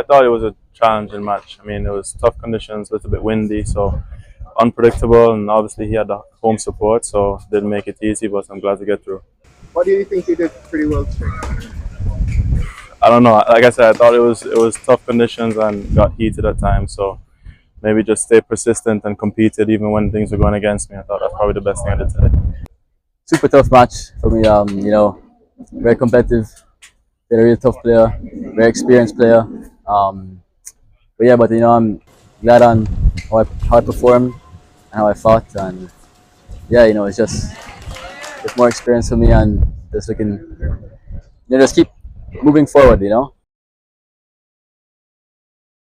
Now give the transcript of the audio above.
thought it was a challenging match. I mean, it was tough conditions, a little bit windy, so unpredictable, and obviously he had the home support, so didn't make it easy, but I'm glad to get through. What do you think you did pretty well today? I don't know. Like I said, I thought it was tough conditions and got heated at times, so maybe just stay persistent and competed even when things were going against me. I thought that's probably the best thing I did today. Super tough match for me. You know, very competitive. They're a really tough player, very experienced player. But yeah, but you know, I'm glad on how I performed and how I fought, and yeah, you know, it's just more experience for me, and just looking, you know, just keep moving forward, you know.